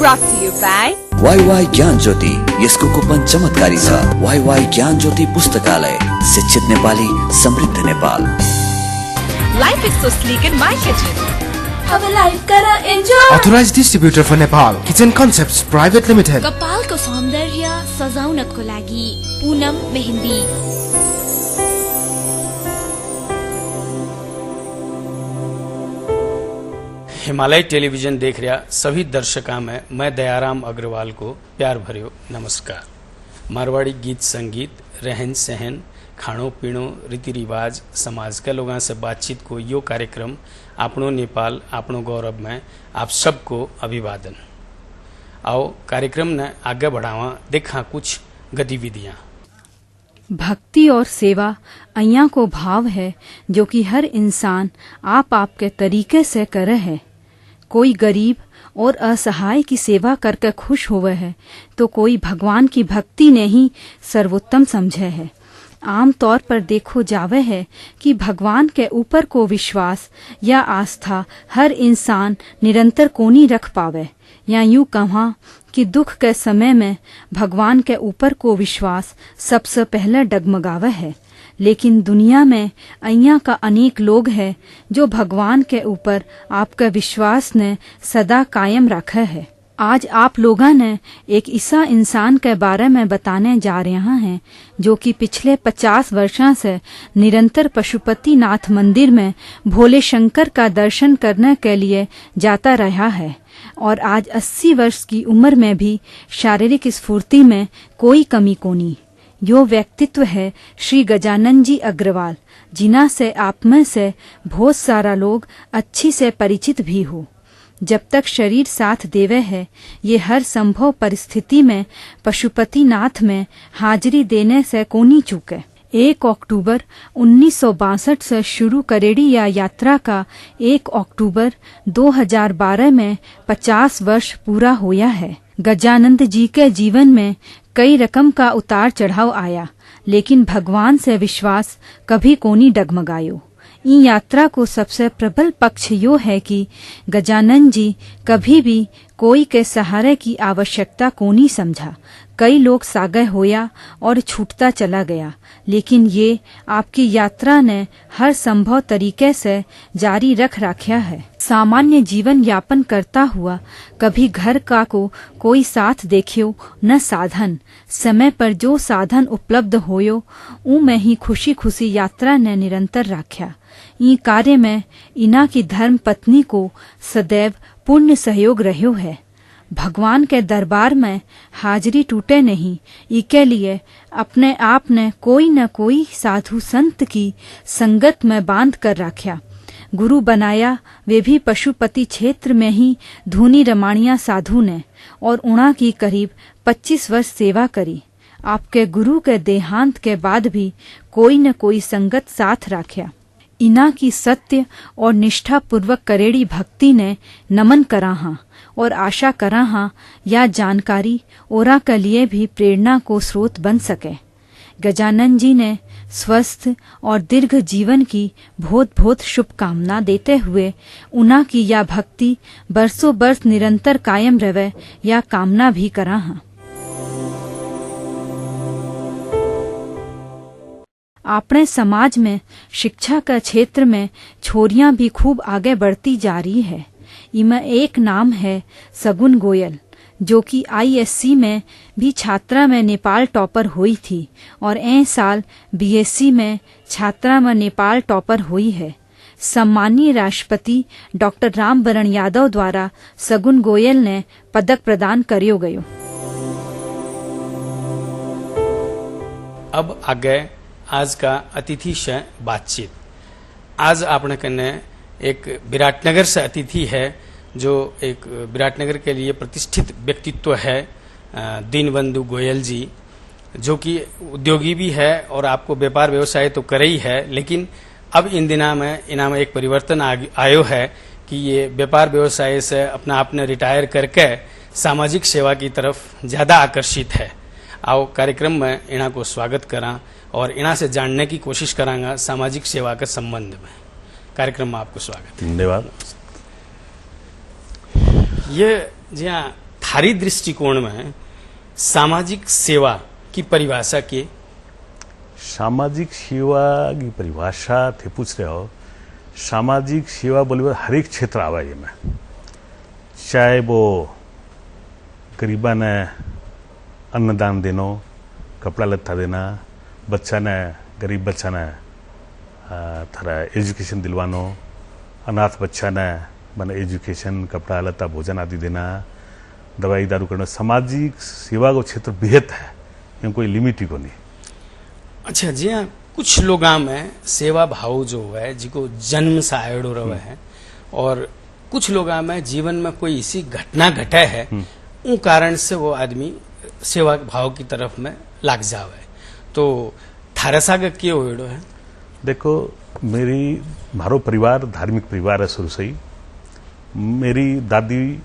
Brought to you by Y Gyan Jyoti यसको coupon चमत्कारी छ। वाई ज्ञान ज्योति पुस्तकालय, शिक्षित नेपाली, समृद्ध Nepal. Life is so sleek in my kitchen. अब लाइफ करा enjoy. Authorized distributor for Nepal, Kitchen Concepts Private Limited। कपालको सौन्दर्य सजाउनको लागि पूनम मेहंदी। हिमालय टेलीविजन देख रहा सभी दर्शकों में मैं दयाराम अग्रवाल को प्यार भर्यो नमस्कार। मारवाड़ी गीत संगीत, रहन सहन, खाणो पीणो, रीति रिवाज, समाज के लोगों से बातचीत को यो कार्यक्रम आपनो नेपाल आपनो गौरव में आप सबको अभिवादन। आओ कार्यक्रम ने आगे बढ़ावा, देखा कुछ गतिविधियां। भक्ति और सेवा अइया को भाव है जो कि हर इंसान आपके तरीके से करे है। कोई गरीब और असहाय की सेवा करके खुश हुए है तो कोई भगवान की भक्ति ने ही सर्वोत्तम समझे है। आम तौर पर देखो जावे है कि भगवान के ऊपर को विश्वास या आस्था हर इंसान निरंतर कोनी रख पावे, या यूं कहा कि दुख के समय में भगवान के ऊपर को विश्वास सबसे पहले डगमगावे है। लेकिन दुनिया में अइया का अनेक लोग हैं जो भगवान के ऊपर आपका विश्वास ने सदा कायम रखा है। आज आप लोगों ने एक ऐसा इंसान के बारे में बताने जा रहे हैं जो कि पिछले 50 वर्षों से निरंतर पशुपतिनाथ मंदिर में भोले शंकर का दर्शन करने के लिए जाता रहा है और आज 80 वर्ष की उम्र में भी शारीरिक स्फूर्ति में कोई कमी कोनी। यो व्यक्तित्व है श्री गजानन जी अग्रवाल, जिन्हा से आप में से बहुत सारा लोग अच्छी से परिचित भी हो। जब तक शरीर साथ देवे है, ये हर संभव परिस्थिति में पशुपतिनाथ में हाजिरी देने से कोनी चूके। 1 अक्टूबर 1962 से शुरू करेड़ी या यात्रा का 1 अक्टूबर 2012 में 50 वर्ष पूरा होया है। गजानंद जी के जीवन में कई रकम का उतार चढ़ाव आया, लेकिन भगवान से विश्वास कभी कोनी डगमगायो। इन यात्रा को सबसे प्रबल पक्ष यो है कि गजानन जी कभी भी कोई के सहारे की आवश्यकता कोनी समझा। कई लोग सागे होया और छूटता चला गया, लेकिन ये आपकी यात्रा ने हर संभव तरीके से जारी रख रखा है। सामान्य जीवन यापन करता हुआ कभी घर का को कोई साथ देखियो न साधन, समय पर जो साधन उपलब्ध होयो ऊ में ही खुशी खुशी यात्रा ने निरंतर रखा। ई कार्य में इना की धर्म पत्नी को सदैव पूर्ण सहयोग रह्यो है। भगवान के दरबार में हाजिरी टूटे नहीं, इके लिए अपने आप ने कोई न कोई साधु संत की संगत में बांध कर रखा। गुरु बनाया वे भी पशुपति क्षेत्र में ही धूनी रमाणिया साधु ने, और उणा की करीब 25 वर्ष सेवा करी। आपके गुरु के देहांत के बाद भी कोई न कोई संगत साथ रखा। इना की सत्य और निष्ठा पूर्वक करेड़ी भक्ति ने नमन करा हा और आशा करा हा या जानकारी ओरा के लिए भी प्रेरणा को स्रोत बन सके। गजानन जी ने स्वस्थ और दीर्घ जीवन की बहुत बहुत शुभकामना देते हुए उना की या भक्ति बरसों बरस निरंतर कायम रहे या कामना भी करा हा। अपने समाज में शिक्षा का क्षेत्र में छोरियां भी खूब आगे बढ़ती जा रही है। इनमें एक नाम है सगुन गोयल, जो कि ISC में भी छात्रा में नेपाल टॉपर हुई थी और ए साल BSc में छात्रा में नेपाल टॉपर हुई है। सम्मानीय राष्ट्रपति डॉक्टर रामवरण यादव द्वारा सगुन गोयल ने पदक प्रदान करियो गयो। अब आगे आज का अतिथि से बातचीत। आज आपने कने एक विराटनगर से अतिथि है जो एक विराटनगर के लिए प्रतिष्ठित व्यक्तित्व है, दीनबंधु गोयल जी, जो कि उद्योगी भी है और आपको व्यापार व्यवसाय तो करे ही है, लेकिन अब इन दिनों में इना में एक परिवर्तन आयो है कि ये व्यापार व्यवसाय से अपना आपने रिटायर करके सामाजिक सेवा की तरफ ज्यादा आकर्षित है। आओ कार्यक्रम में इना को स्वागत करा और इना से जानने की कोशिश करांगा सामाजिक सेवा के संबंध में। कार्यक्रम में आपको स्वागत है। धन्यवाद। ये ज्यादा थारी दृष्टिकोण में सामाजिक सेवा की परिभाषा के? सामाजिक सेवा की परिभाषा थे पूछ रहे हो। सामाजिक सेवा बोले हर एक क्षेत्र आवा ये में, चाहे वो गरीबा ने अन्नदान देना, कपड़ा लत्ता देना, बच्चा ने गरीब बच्चा ने थारा एजुकेशन दिलवानो, अनाथ बच्चा ने मैंने एजुकेशन कपड़ा लत्ता भोजन आदि देना, दवाई दारू करना। सामाजिक सेवा का क्षेत्र बेहद है, यहाँ कोई लिमिट ही को नहीं। अच्छा जी, हाँ, कुछ लोग में सेवा भाव जो है जिको जन्म से आयोडो रहे है, और कुछ लोग में जीवन में कोई इसी घटना घटे है, उन कारण से वो आदमी सेवा भाव की तरफ में लाग जावे। तो थारा साग क्यों होड़ो है? देखो, मारो परिवार धार्मिक परिवार है शुरू से ही। मेरी दादी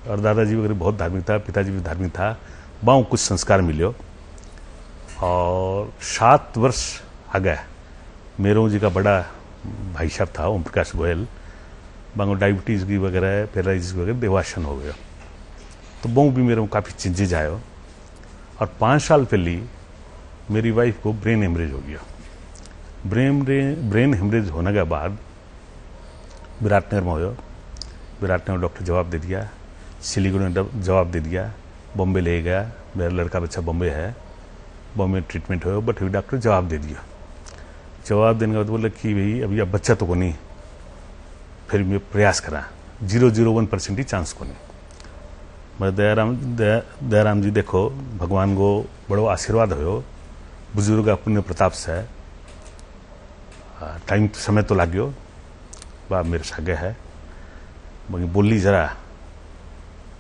और दादाजी वगैरह बहुत धार्मिक था, पिताजी भी धार्मिक था, बाऊ कुछ संस्कार मिले। और 7 वर्ष आ गया मेरो जी का बड़ा भाई साहब था ओम प्रकाश गोयल, बांगो डायबिटीज की वगैरह पैरालिसिस वगैरह देवासन हो गया। तो बहु भी मेरे को काफ़ी चेंजेज आयो। और 5 साल पहले मेरी वाइफ को ब्रेन हेमरेज हो गया। ब्रेन हेमरेज होने के बाद विराटनगर में हो, विराटनगर डॉक्टर जवाब दे दिया, सिलीगुड़ी ने जवाब दे दिया, बॉम्बे ले गया, मेरा लड़का बच्चा बॉम्बे है, बॉम्बे ट्रीटमेंट हो, बट अभी डॉक्टर जवाब दे दिया। जवाब देने के बाद बोला कि भाई अभी अब बच्चा तो को नहीं, फिर मैं प्रयास करा, 0.01% ही चांस को नहीं। मैं दयाराम जी देखो, भगवान को बड़ो आशीर्वाद हो, बुजुर्ग का पुण्य प्रताप से टाइम समय तो लाग्यो, बाप मेरे सागे है, मगर बोली जरा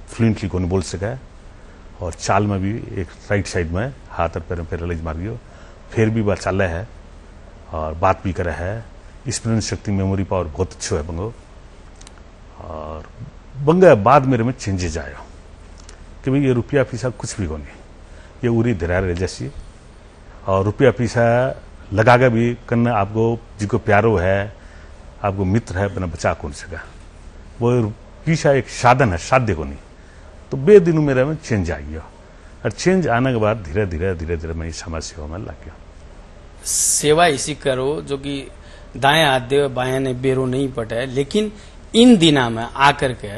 फ्लुएंटली को नहीं बोल सका, और चाल में भी एक राइट साइड में हाथ और पैर में पैरालाइज मार गयो, फिर भी बात चाल है और बात भी करे है। स्मरण शक्ति मेमोरी पावर बहुत अच्छो है बंगो। और बंगा बाद मेरे में चेंजेज आयो कि भाई ये रुपया पैसा कुछ भी को नहीं, ये उरी धरा रह जैसी, और रुपया पैसा लगा के भी करना आपको जिको प्यारो है, आपको मित्र है, बना बचा कौन सका, वो पैसा एक साधन है, साध्य को नहीं। तो बे दिनों मेरे में चेंज आ गया, और चेंज आने के बाद धीरे धीरे मैं समाज सेवा में लग गया। सेवा इसी करो जो कि दाएं हाथ दे बाएं ने बेरो नहीं पटे, लेकिन इन दिना में आकर के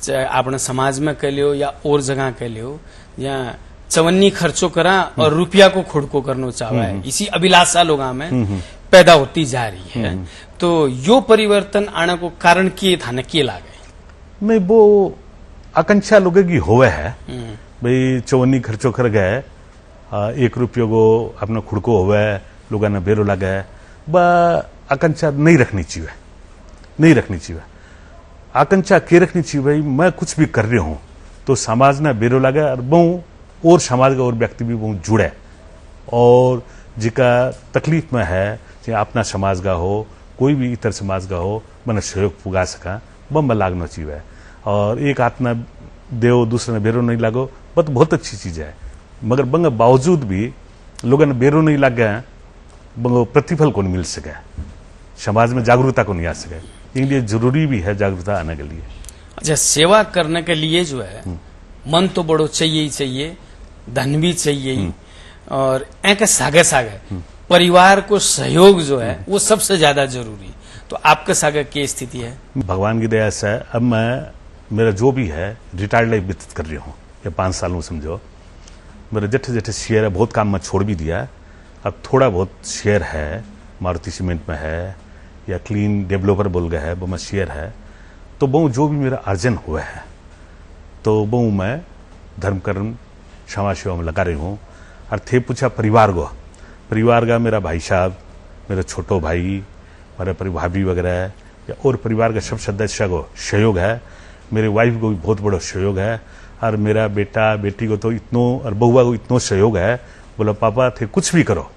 अपने समाज में कर लियो या और जगह कर लियो, या चवन्नी खर्चो करा और रुपया को खुड़को करना चाहवा है, इसी अभिलाषा लोगों में पैदा होती जा रही है। तो यो परिवर्तन आने को कारण किए था न किए लागे? नहीं, वो आकांक्षा लोगों की होवे है, भाई चवन्नी खर्चो कर गए, 1 रुपये को अपना खुड़को होवे, लोगों ने बेरो लगा, आकांक्षा नहीं रखनी चाहिए, नहीं रखनी चाहिए। आकांक्षा के रखनी चाहिए भाई मैं कुछ भी कर रही हूं तो समाज ने बेरो लगा, और बहु और समाज का और व्यक्ति भी बहुत जुड़े, और जिका तकलीफ में है, चाहे अपना समाज का हो, कोई भी इतर समाज का हो, मैंने सहयोग पुगा सका, बम लागना चाहिए। और एक आत्मा देव दूसरे ने बेरो नहीं लागो, बट बहुत अच्छी चीज है। मगर बंग बावजूद भी लोगों ने बेरो नहीं लग गए, बंग प्रतिफल को नहीं मिल सके, समाज में जागरूकता को नहीं आ सके। इसलिए जरूरी भी है जागरूकता आने के लिए। अच्छा, सेवा करने के लिए जो है मन तो बड़ो चाहिए ही चाहिए, धन भी चाहिए ही, और ऐसे सागे सागे परिवार को सहयोग जो है वो सबसे ज्यादा जरूरी। तो आपके सागे की स्थिति है? भगवान की दया से अब मैं मेरा जो भी है रिटायर्ड लाइफ व्यतीत कर रही हूँ, ये 5 सालों समझो। मेरा जठे शेयर है, बहुत काम मैं छोड़ भी दिया, अब थोड़ा बहुत शेयर है, मारुति सीमेंट में है, या क्लीन डेवलपर बोल गए है, वो मैं शेयर है। तो बहु जो भी मेरा अर्जन हुआ है, तो बहु मैं धर्म कर्म समाज सेवा में लगा रही हूँ। और थे पूछा परिवार का, मेरा भाई साहब, मेरा छोटो भाई, मेरे भाभी वगैरह, या और परिवार के सब सदस्य को सहयोग है। मेरे वाइफ को भी बहुत बड़ा सहयोग है, और मेरा बेटा बेटी को तो इतनो, और बहुआ को इतनो सहयोग है। बोला पापा थे कुछ भी करो,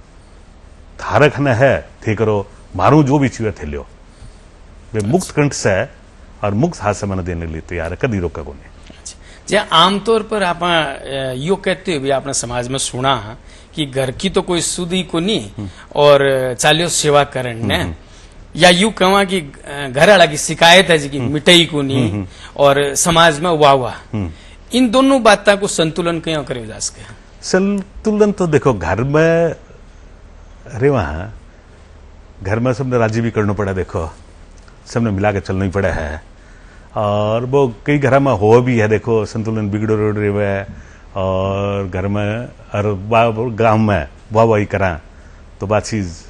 थारा खाना है थे करो, मारू जो भी चाहिए थे लियो। वे मुक्त कंठ से और मुक्त हाथ से मैंने देने के लिए तैयार है, कभी रोका को नहीं। जहाँ आमतौर पर आप यो कहते हुए आपने समाज में सुना कि घर की तो कोई सुधी को नहीं और चालियो सेवा करण ने, या यूं कहा कि घर वाला की शिकायत है जी कि मिटाई को नहीं और समाज में वाह इन दोनों बातों को संतुलन क्यों करे जा सके? संतुलन तो देखो, घर में अरे वहां घर में सबने राजी भी करना पड़ा, देखो सबने मिला के चलना ही पड़ा है। और वो कई घर में हो भी है, देखो संतुलन बिगड़ो रहे है, और घर में और गांव में वाह वाही करा तो बात चीज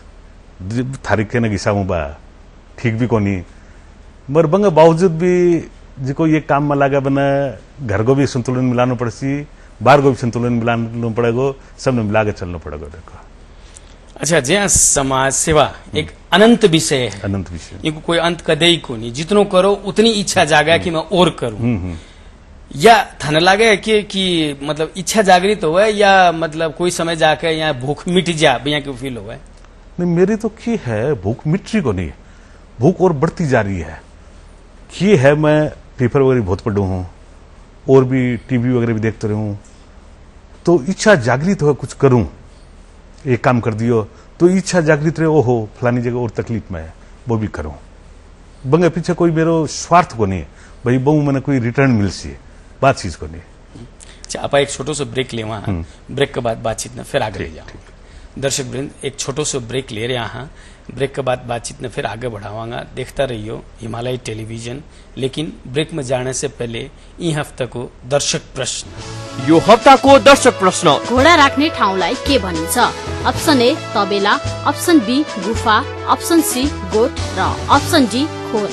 थारिक के न गिसाऊं बा ठीक भी कोनी, मगर बंग बावजूद भी जिको ये काम में लगा बना घर को भी संतुलन मिलाना पड़सी, बाहर को भी संतुलन मिलाना पड़ेगा, सबने मिला के चलना पड़ेगा। देखो अच्छा, जहाँ समाज सेवा एक अनंत विषय है, अनंत विषय, इनको कोई अंत कदे को नहीं, जितनो करो उतनी इच्छा जागा कि मैं और करूं। या थाने लगे कि मतलब इच्छा जागृत हो है, या मतलब कोई समय जाकर यहाँ भूख मिट जा भैया क्यों फील हो है? नहीं, मेरी तो की है भूख मिट रही को नहीं, भूख और बढ़ती जा रही है। की है मैं पेपर वगैरह बहुत पढ़ू हूं और भी टीवी वगैरह भी देखते रहूं, तो इच्छा जागृत हो कुछ करूं, एक काम कर दियो तो इच्छा जागृत रहे, ओहो फलानी जगह और तकलीफ में है वो भी करूं। बंगे पीछे कोई मेरो स्वार्थ को नहीं, भाई बहु मैंने कोई रिटर्न मिल सी बात चीज को नहीं। अच्छा, आप एक छोटो सा ब्रेक ले वहां, ब्रेक के बाद बातचीत में फिर आगे ले जाओ। दर्शक वृंद, एक छोटो सा ब्रेक ले रहे हैं, ब्रेक के बाद बातचीत में फिर आगे बढ़ावांगा। देखता रहियो हिमालय टेलीविजन। लेकिन ब्रेक में जाने से पहले ई हफ्ता को दर्शक प्रश्न। यो हप्ताको दर्शक प्रश्न, घोडा राख्ने ठाउँलाई के भनिन्छ? अप्सन ए तबेला, अप्सन बी गुफा, अप्सन सी गोठ र अप्सन डी खोल।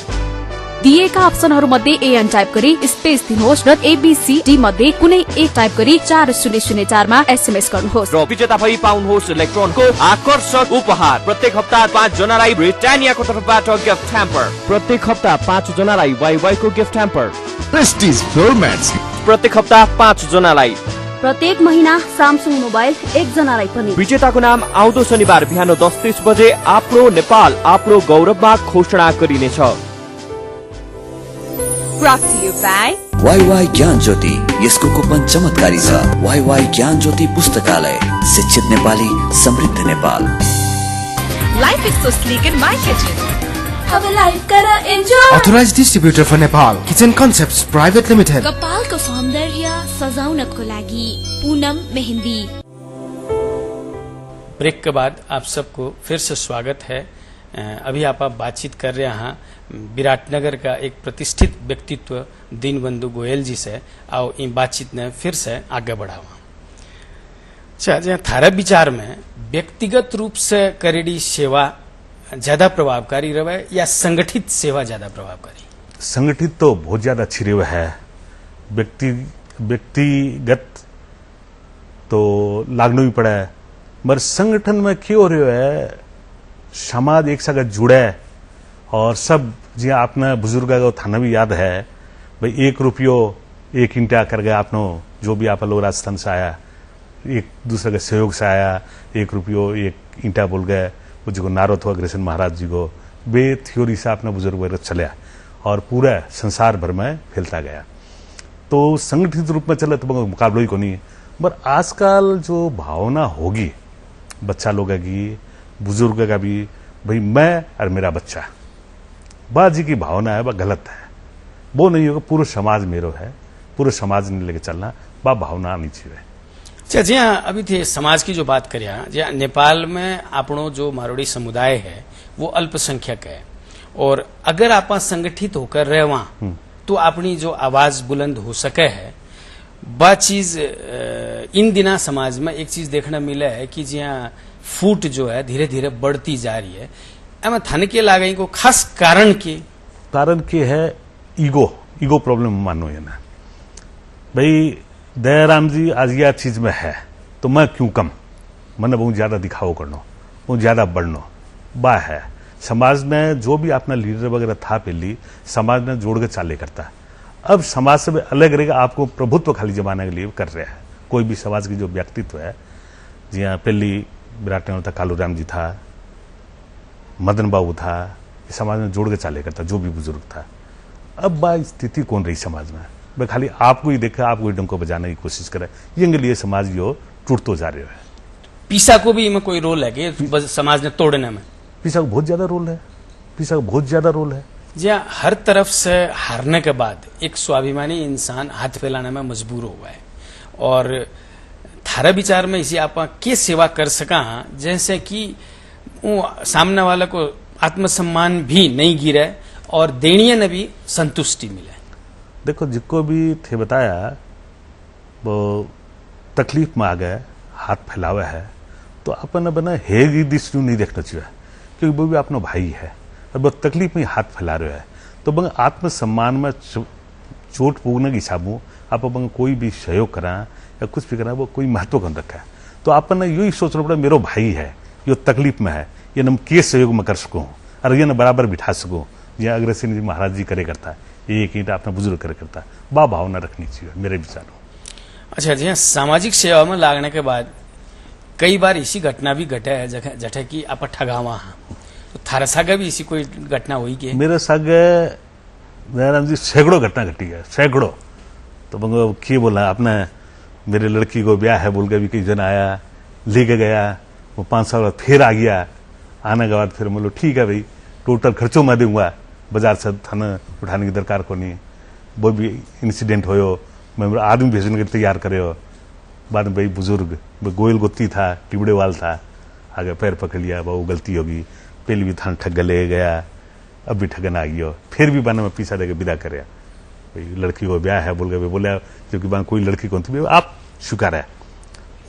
दिएका अप्सनहरूमध्ये एएन टाइप गरी स्पेस दिनुहोस् र एबीसी मध्ये कुनै एक टाइप गरी 4004 मा एसएमएस गर्नुहोस् र विजेता भई पाउनुहोस् इलेक्ट्रोनको आकर्षक उपहार। प्रत्येक हप्ता 5 जनालाई ब्रिटानियाको तर्फबाट गिफ्ट ह्याम्पर, प्रत्येक हप्ता 5 जनालाई वाइवाईको गिफ्ट ह्याम्पर, प्रेस्टिज फ्लोर म्याट्स प्रत्येक हप्ता 5 जनालाई, प्रत्येक महिना सामसुङ मोबाइल 1 जनालाई पनि। विजेताको नाम आउँदो शनिबार बिहान 10:30 बजे आफ्नो नेपाल आफ्नो गौरवमा घोषणा गरिनेछ। Brought to you by WaiWai ज्ञान ज्योति, यसको कुपन चमत्कारी छ। वाईवाई ज्ञान ज्योति पुस्तकालय, शिक्षित नेपाली, समृद्ध Nepal. Life is so sleek in my kitchen. अब लाइफ कर enjoy. Authorized distributor for Nepal, Kitchen Concepts Private Limited. कपालको सौन्दर्य सजाउनको लागि पूनम मेहंदी। ब्रेक के बाद आप सबको फिर से स्वागत है। अभी आप बातचीत कर रहे हैं विराटनगर का एक प्रतिष्ठित व्यक्तित्व दीनबंधु गोयल जी से। आओ इन बातचीत ने फिर से आगे बढ़ावा। अच्छा, जहाँ थारा विचार में व्यक्तिगत रूप से करेडी सेवा ज्यादा प्रभावकारी रहे या संगठित सेवा ज्यादा प्रभावकारी? संगठित तो बहुत ज्यादा अच्छी रही है, व्यक्तिगत तो लागनो भी पड़ा है, मगर संगठन में क्यों हो रही है, समाज एक साथ जुड़ा है। और सब जी आपने बुजुर्ग का थाना भी याद है भाई, 1 रुपयो 1 ईंटा कर गया आपनो, जो भी आप लोग राजस्थान से आया एक दूसरे के सहयोग से आया, 1 रुपयो 1 ईंटा बोल गए, मुझको नारो था अग्रसेन महाराज जी को, वे थ्योरी से अपना बुजुर्ग वगैरह चलिया और पूरा संसार भर में फैलता गया। तो संगठित रूप में चले तो मुकाबला ही को नहीं है। पर आजकल जो भावना होगी बच्चा लोग की, बुजुर्ग का भी, भाई मैं और मेरा बच्चा, बाजी की भावना है, वह गलत है। वो नहीं होगा पूरा समाज मेरो है, पूरे समाज ने लेके चलना, वह भावना आनी चाहिए। अच्छा, जी हाँ, अभी थे समाज की जो बात करिए, जी नेपाल में आपनो जो मारोड़ी समुदाय है वो अल्पसंख्यक है, और अगर आप संगठित होकर रहे वहां तो अपनी जो आवाज बुलंद हो सके है। वह चीज इन दिना समाज में एक चीज देखने मिला है कि जी हाँ फूट जो है धीरे धीरे बढ़ती जा रही है। एम थाने के लागे को खास कारण के है ईगो प्रॉब्लम मानो है ना भाई, दयाराम जी आज यह चीज में है तो मैं क्यों कम, मैंने बहुत ज्यादा दिखाओ करना, बहुत ज्यादा बढ़ना, बा है। समाज में जो भी अपना लीडर वगैरह था पहली, समाज में जोड़ के चाले करता। अब समाज से अलग रहेगा, आपको प्रभुत्व खाली जमाने के लिए कर रहा है। कोई भी समाज की जो व्यक्तित्व है, जी हाँ पहली विराटनगर था कालूराम जी था, मदन बाबू था, समाज में जोड़ के चाले करता जो भी बुजुर्ग था। अब बा स्थिति कौन रही समाज में, भाई खाली आपको ही देखा, आपको ही डंको बजाने की कोशिश करे, ये लिए समाज यो टूटतो जा रहा है। पीसा को भी इनमें कोई रोल है कि समाज ने तोड़ने में? पीसा का बहुत ज्यादा रोल है, पीसा का बहुत ज्यादा रोल है। जहाँ हर तरफ से हारने के बाद एक स्वाभिमानी इंसान हाथ फैलाने में मजबूर हुआ है। और थारा विचार में इसी आप के सेवा कर सका जैसे कि वो सामने वाले को आत्मसम्मान भी नहीं गिरे और देणीय ने भी संतुष्टि मिले। देखो, जिसको भी थे बताया वो तकलीफ में आ गए, हाथ फैलावे है, तो अपन बना हेगी दिश नहीं देखना चाहिए, क्योंकि वो भी अपना भाई है और वो तकलीफ में हाथ फैला रहे है। तो बंग आत्मसम्मान में चोट पूगने के हिसाब में आप बंग कोई भी सहयोग करा या कुछ भी करा वो कोई महत्व कौन रखा है। तो अपन ने यही सोचना पड़ा, मेरो भाई है, यो तकलीफ में है, ये न के सहयोग में कर सकूं और ये न बराबर बिठा सकूं। ये अग्रसेन जी महाराज जी करे करता है, एक ईंट अपना बुजुर्ग करे करता है, बा भावना रखनी चाहिए मेरे विचारों। अच्छा जी, सामाजिक सेवा में लागने के बाद कई बार इसी घटना भी घटे है जठे की आप ठगावा हाँ, तो थारा सागा भी इसी कोई घटना हुई के? मेरे सागे दयाराम जी सैकड़ों घटना घटी है, सैकड़ों। तो बंगो की बोला, आपने मेरे लड़की को ब्याह है बोल के भी कई जन आया, लेके गया, वो 5 साल बाद फिर आ गया। आने के बाद फिर बोलो ठीक है भाई, टोटल खर्चों मैं दूंगा, बाजार से थाना उठाने की दरकार को नहीं। वो भी इंसिडेंट होयो, मैं आदमी भेजने के लिए तैयार करे हो। बाद में भाई बुजुर्ग गोयल गोती था, टिबड़ेवाल था, आगे पैर पकड़ लिया, वो गलती होगी, पहले भी थाना ठग ले गया, अब भी ठगन आ गया, फिर भी बाने में पीछा देकर विदा करे। भाई लड़की को ब्याह है बोल के बोला, क्योंकि बान कोई लड़की कौन थी, आप शुक्र है।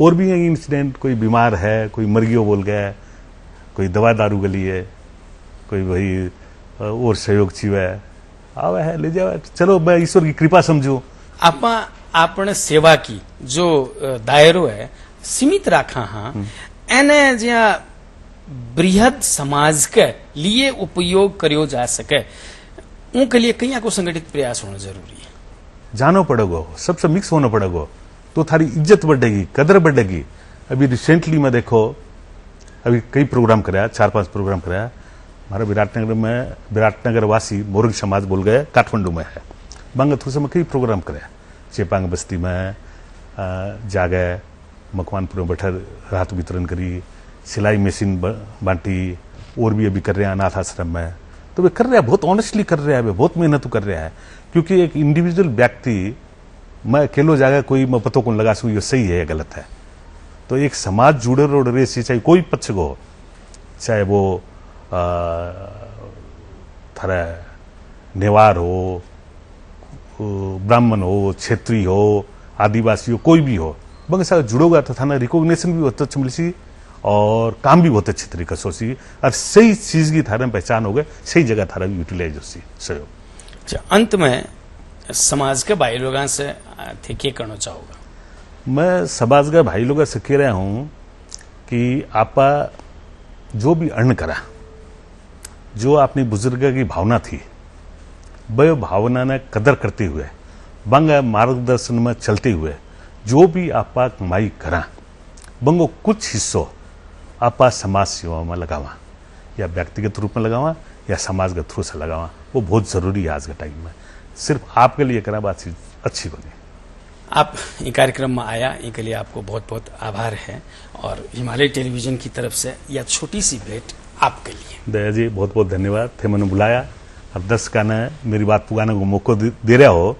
और भी इंसिडेंट, कोई बीमार है, कोई मर गयो बोल गया, कोई दवा दारू गली है, कोई भाई और सहयोग चाहिए, आवे है ले जावे, चलो मैं ईश्वर की कृपा समझू। आपने सेवा की जो दायरो है सीमित रखा हाँ, एने ज्या बृहद समाज के लिए उपयोग करियो जा सके, उनके लिए कहीं को संगठित प्रयास होना जरूरी है। जानो पड़ेगा, सबसे मिक्स होना पड़ेगा, तो थारी इज्जत बढ़ेगी, कदर बढ़ेगी। अभी रिसेंटली में देखो, अभी कई प्रोग्राम कराया, 4-5 प्रोग्राम कराया हमारे विराटनगर में। विराटनगर वासी मोरंग समाज बोल गए, काठमांडू में है, बांगथूसा में कई प्रोग्राम कराया, चेपांग बस्ती में जागे, मकवानपुर में बैठा राहत वितरण करी, सिलाई मशीन बांटी, और भी अभी कर रहे हैं अनाथ आश्रम में। तो वे कर रहे हैं, बहुत ऑनेस्टली कर रहे हैं, वे बहुत मेहनत कर रहे हैं। क्योंकि एक इंडिविजुअल व्यक्ति मैं अकेलो जागा कोई मैं पतों को लगा सकूं ये सही है या गलत है। तो एक समाज जुड़े रोड रेसी, चाहे कोई पक्ष को हो, चाहे वो थारा नेवार हो, ब्राह्मण हो, क्षेत्रीय हो, आदिवासी हो, कोई भी हो, बंग साथ जुड़ोगा तो थाना रिकॉग्निशन भी बहुत अच्छा मिली और काम भी बहुत अच्छे तरीके से होसी और सही चीज की थारा पहचान हो गए, सही जगह थारा यूटिलाइज होसी सहयोग। अच्छा, अंत में समाज के भाई लोगों से थे क्या करना चाहोगा? मैं समाज के भाई लोगों से कह रहा हूं कि आपा जो भी अन्न करा, जो अपनी बुजुर्ग की भावना थी, वह भावना ने कदर करते हुए, बंग मार्गदर्शन में चलते हुए जो भी आपा कमाई करा, बंगो कुछ हिस्सों आपा समाज सेवा में लगावा, या व्यक्तिगत रूप में लगावा या समाज के थ्रू से लगावा, वो बहुत जरूरी है आज के टाइम में। सिर्फ आपके लिए करा बात अच्छी बनी। आप ये कार्यक्रम में आया, इनके लिए आपको बहुत बहुत आभार है और हिमालय टेलीविजन की तरफ से यह छोटी सी भेंट आपके लिए। दया जी बहुत बहुत धन्यवाद थे, मैंने बुलाया और दर्शकों ने मेरी बात पुगाने को मौका दे रहा हो,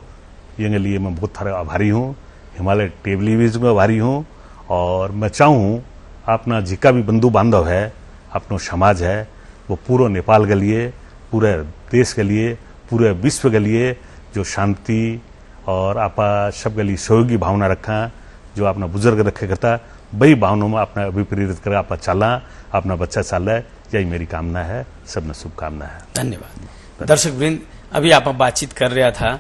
ये लिए मैं बहुत सारा आभारी हूँ। हिमालय टेलीविजन में आभारी हूँ और मैं चाहूँ अपना जिका भी बंधु बांधव है, अपना समाज है, वो पूरा नेपाल के लिए, पूरे देश के लिए, पूरे विश्व के लिए जो शांति और आपा सबके लिए सहयोगी भावना रखा, जो अपना बुजुर्ग रखे करता, वही भावनाओं में अपना अभिप्रेरित कर आप चला, अपना बच्चा चल रहा है, यही मेरी कामना है, सबने शुभकामना है। धन्यवाद। दर्शक वृंद, अभी आप बातचीत कर रहा था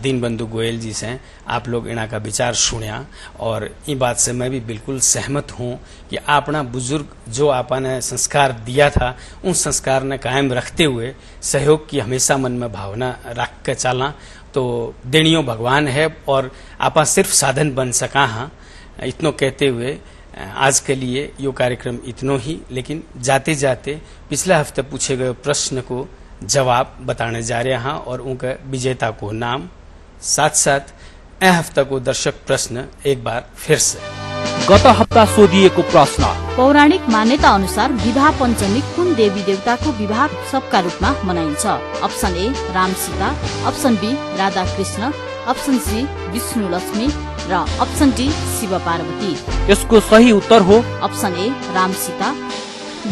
दीनबंधु गोयल जी से, आप लोग इना का विचार सुनिया और ये बात से मैं भी बिल्कुल सहमत हूँ कि अपना बुजुर्ग जो आपने संस्कार दिया था, उन संस्कार ने कायम रखते हुए सहयोग की हमेशा मन में भावना रख के चलना, तो देनियो भगवान है और आपा सिर्फ साधन बन सका। हाँ, इतनो कहते हुए आज के लिए यो कार्यक्रम इतनो ही, लेकिन जाते जाते पिछले हफ्ते पूछे गए प्रश्न को जवाब बताने जा रहे हैं और उनके विजेता को नाम, साथ साथ ए हफ्ता को दर्शक प्रश्न एक बार फिर से। गत हप्ता सोधिएको प्रश्न, पौराणिक मान्यता अनुसार विवाह पञ्चमी कुन देवी देवताको विवाह उत्सवका रूपमा मनाइन्छ? Option A Ram Sita, option B Radha Krishna, option C Vishnu Lakshmi र अप्सन डी शिव पार्वती। यसको सही उत्तर हो अप्सन ए राम सीता।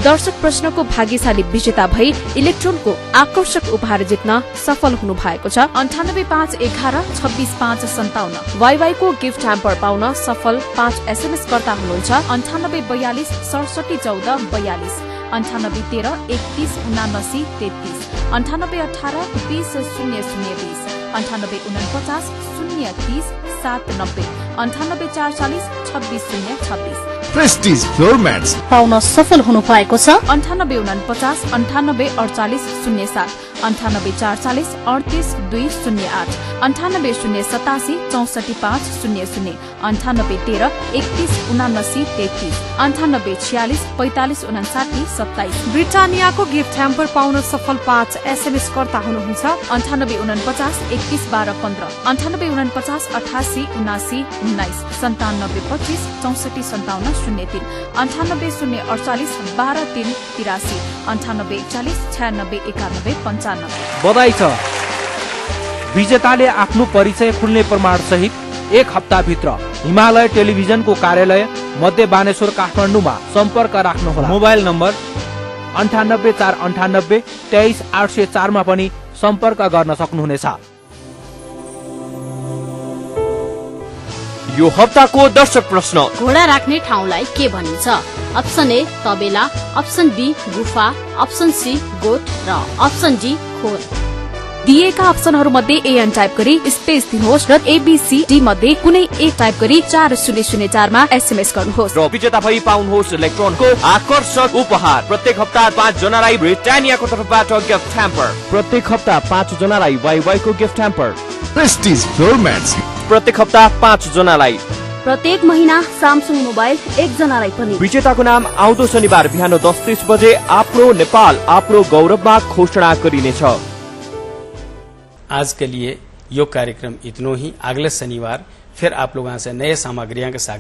दर्शक प्रश्नको भाग्यशाली विजेता भई इलेक्ट्रोनको आकर्षक उपहार जित्न सफल हुनु भएको छ। 9851 26 5 57 वाईवाईको गिफ्ट ह्याम्पर पाउन सफल 5 एसएमएस कर्ता हुनुहुन्छ। 9842 67 14 42, 9813 31 79 33, 9818 20 0020, 9849 030 790, 9840 26 026। Prestige Floor Mats पाउन सफल हुनु भएको छ। 9849 98 48 07, 9840 38 208, 9807 64 5 00, 9813 31 79 33, 9846 45 59 27। ब्रिटानियाको गिफ्ट ह्याम्पर पाउन सफल 5 एसएमएस कर्ता हुनुहुन्छ। 9849 21 12 15, 9849 88 79 19, 9725 64 57 03, 98 048 12 3 83, 98 40 96 91 95। बधाई छ, विजेताले आफ्नो परिचय खुल्ने प्रमाण सहित 1 हप्ताभित्र हिमालय टेलिभिजनको कार्यालय मध्य बानेश्वर काठमाडौँमा सम्पर्क राख्नुहोला। मोबाइल नम्बर 98 498 23 804 मा पनि सम्पर्क गर्न सक्नुहुनेछ। यो हप्ताको दर्शक प्रश्न, घोडा राख्ने ठाउँलाई के भनिन्छ? अप्सन ए तबेला, अप्सन बी गुफा, अप्सन सी गोठ र अप्सन डी खोर। दिएका अप्सनहरूमध्ये एएन टाइप गरी स्पेस दिनुहोस् र एबीसीडी मध्ये कुनै एक टाइप गरी 4004 मा एसएमएस गर्नुहोस्। र विजेता भई पाउनुहोस् इलेक्ट्रोनको आकर्षक उपहार। प्रत्येक हप्ता 5 जनालाई ब्रिटानियाको तर्फबाट गिफ्ट ह्याम्पर। प्रत्येक हप्ता 5 जनालाई वाईवाईको gift hamper. Prestige Floor Mats प्रत्येक हप्ता 5 जनालाई। प्रत्येक महिना सामसुङ मोबाइल 1 जनालाई पनि। विजेताको नाम आउँदो शनिबार बिहान 10:30 बजे आफ्नो नेपाल आफ्नो गौरवमा घोषणा गरिनेछ। आज के लिए यो कार्यक्रम इतनो ही। अगले शनिवार फिर आप लोगों से नए सामग्रियां के साथ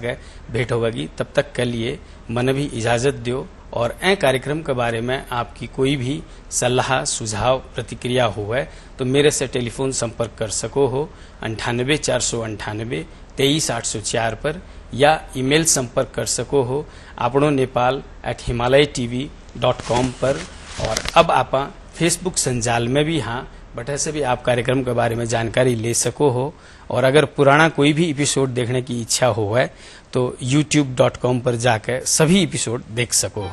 भेंट होगी। तब तक के लिए मन भी इजाजत दो। और ए कार्यक्रम के बारे में आपकी कोई भी सलाह सुझाव प्रतिक्रिया हो है तो मेरे से टेलीफोन संपर्क कर सको हो 98 498 23 804 पर, या ईमेल संपर्क कर सको हो आपणो नेपाल@himalayatv.com पर। और अब आप फेसबुक संजाल में भी हाँ बटे से भी आप कार्यक्रम के बारे में जानकारी ले सको हो। और अगर पुराना कोई भी एपिसोड देखने की इच्छा हो है तो youtube.com पर जाकर सभी एपिसोड देख सको हो।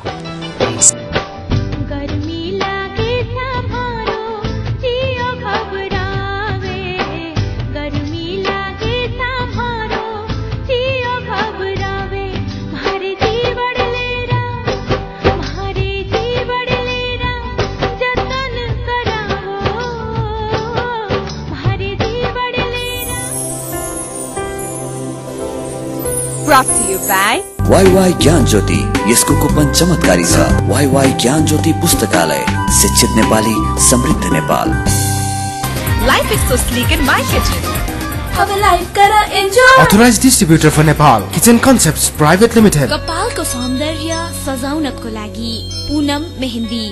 Brought to you by WaiWai ज्ञान ज्योति, यसको कुपन चमत्कारी छ। वाईवाई ज्ञान ज्योति पुस्तकालय, शिक्षित नेपाली समृद्ध Nepal. Life is so sleek in my kitchen. अब लाइफ करा enjoy. Authorized distributor for Nepal Kitchen Concepts Private Limited। कपालको सौन्दर्य सजाउनको लागि पूनम मेहन्दी।